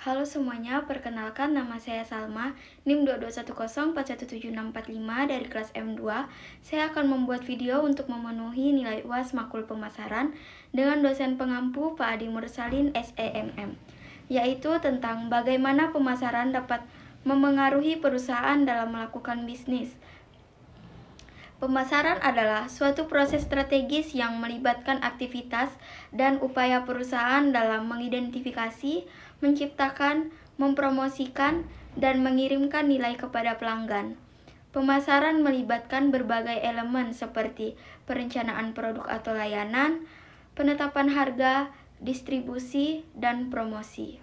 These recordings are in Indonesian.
Halo semuanya, perkenalkan nama saya Salma, NIM 221041765 dari kelas M2. Saya akan membuat video untuk memenuhi nilai UAS Makul Pemasaran dengan dosen pengampu Pak Adi Mursalin SEMM, yaitu tentang bagaimana pemasaran dapat memengaruhi perusahaan dalam melakukan bisnis. Pemasaran adalah suatu proses strategis yang melibatkan aktivitas dan upaya perusahaan dalam mengidentifikasi, menciptakan, mempromosikan, dan mengirimkan nilai kepada pelanggan. Pemasaran melibatkan berbagai elemen seperti perencanaan produk atau layanan, penetapan harga, distribusi, dan promosi.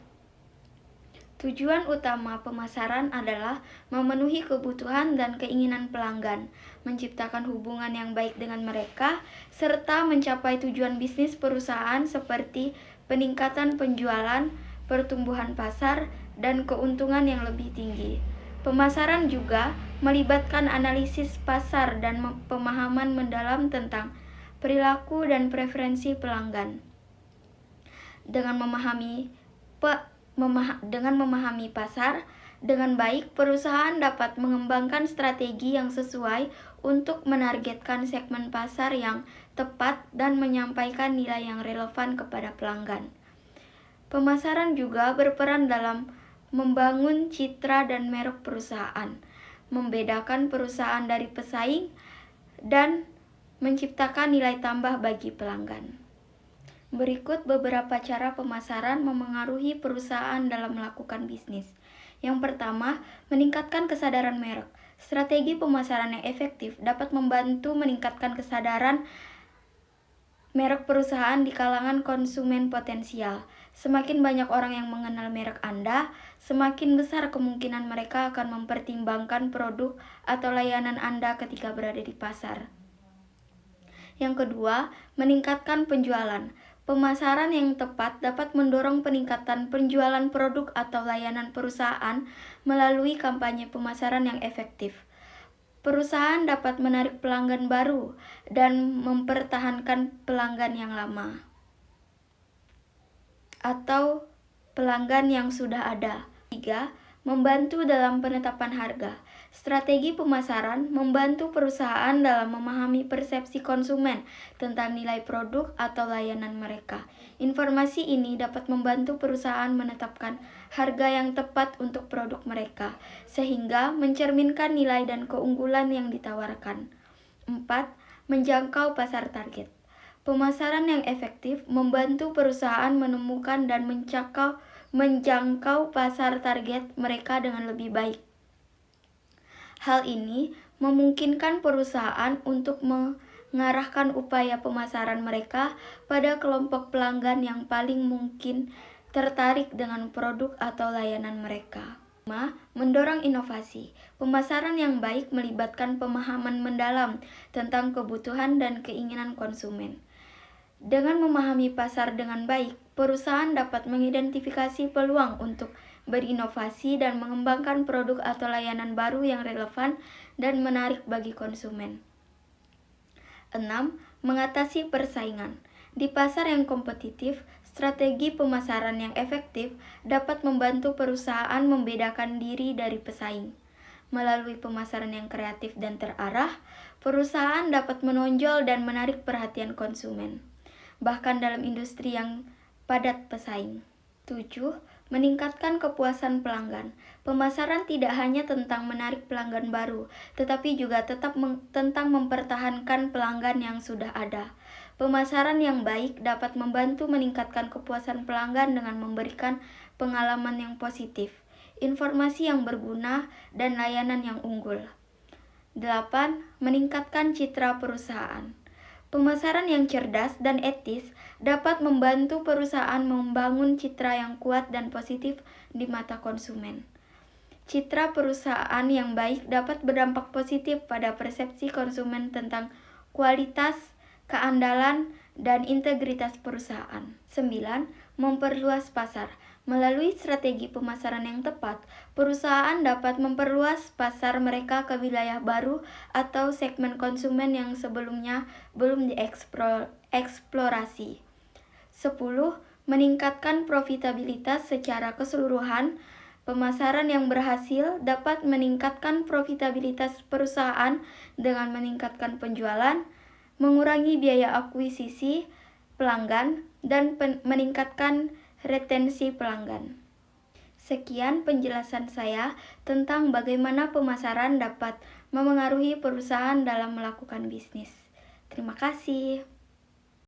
Tujuan utama pemasaran adalah memenuhi kebutuhan dan keinginan pelanggan, menciptakan hubungan yang baik dengan mereka, serta mencapai tujuan bisnis perusahaan seperti peningkatan penjualan, pertumbuhan pasar, dan keuntungan yang lebih tinggi. Pemasaran juga melibatkan analisis pasar dan pemahaman mendalam tentang perilaku dan preferensi pelanggan. Dengan memahami pasar dengan baik, perusahaan dapat mengembangkan strategi yang sesuai untuk menargetkan segmen pasar yang tepat dan menyampaikan nilai yang relevan kepada pelanggan. Pemasaran juga berperan dalam membangun citra dan merek perusahaan, membedakan perusahaan dari pesaing, dan menciptakan nilai tambah bagi pelanggan. Berikut beberapa cara pemasaran memengaruhi perusahaan dalam melakukan bisnis. Yang pertama, meningkatkan kesadaran merek. Strategi pemasaran yang efektif dapat membantu meningkatkan kesadaran merek perusahaan di kalangan konsumen potensial. Semakin banyak orang yang mengenal merek Anda, semakin besar kemungkinan mereka akan mempertimbangkan produk atau layanan Anda ketika berada di pasar. Yang kedua, meningkatkan penjualan. Pemasaran yang tepat dapat mendorong peningkatan penjualan produk atau layanan perusahaan melalui kampanye pemasaran yang efektif. Perusahaan dapat menarik pelanggan baru dan mempertahankan pelanggan yang lama atau pelanggan yang sudah ada. 3. Membantu dalam penetapan harga. Strategi pemasaran membantu perusahaan dalam memahami persepsi konsumen tentang nilai produk atau layanan mereka. Informasi ini dapat membantu perusahaan menetapkan harga yang tepat untuk produk mereka, sehingga mencerminkan nilai dan keunggulan yang ditawarkan. 4. Menjangkau pasar target. Pemasaran yang efektif membantu perusahaan menemukan dan menjangkau pasar target mereka dengan lebih baik. Hal ini memungkinkan perusahaan untuk mengarahkan upaya pemasaran mereka pada kelompok pelanggan yang paling mungkin tertarik dengan produk atau layanan mereka. 5. Mendorong inovasi. Pemasaran yang baik melibatkan pemahaman mendalam tentang kebutuhan dan keinginan konsumen. Dengan memahami pasar dengan baik, perusahaan dapat mengidentifikasi peluang untuk berinovasi dan mengembangkan produk atau layanan baru yang relevan dan menarik bagi konsumen. 6. Mengatasi persaingan. Di pasar yang kompetitif, strategi pemasaran yang efektif dapat membantu perusahaan membedakan diri dari pesaing. Melalui pemasaran yang kreatif dan terarah, perusahaan dapat menonjol dan menarik perhatian konsumen, bahkan dalam industri yang padat pesaing. 7. Meningkatkan kepuasan pelanggan. Pemasaran tidak hanya tentang menarik pelanggan baru, tetapi juga tentang mempertahankan pelanggan yang sudah ada. Pemasaran yang baik dapat membantu meningkatkan kepuasan pelanggan dengan memberikan pengalaman yang positif, informasi yang berguna, dan layanan yang unggul. 8. Meningkatkan citra perusahaan. Pemasaran yang cerdas dan etis dapat membantu perusahaan membangun citra yang kuat dan positif di mata konsumen. Citra perusahaan yang baik dapat berdampak positif pada persepsi konsumen tentang kualitas, keandalan, dan integritas perusahaan. 9. Memperluas pasar. Melalui strategi pemasaran yang tepat, perusahaan dapat memperluas pasar mereka ke wilayah baru atau segmen konsumen yang sebelumnya belum dieksplorasi. 10. meningkatkan profitabilitas secara keseluruhan. Pemasaran yang berhasil dapat meningkatkan profitabilitas perusahaan dengan meningkatkan penjualan, mengurangi biaya akuisisi pelanggan, dan meningkatkan retensi pelanggan. Sekian penjelasan saya tentang bagaimana pemasaran dapat memengaruhi perusahaan dalam melakukan bisnis. Terima kasih.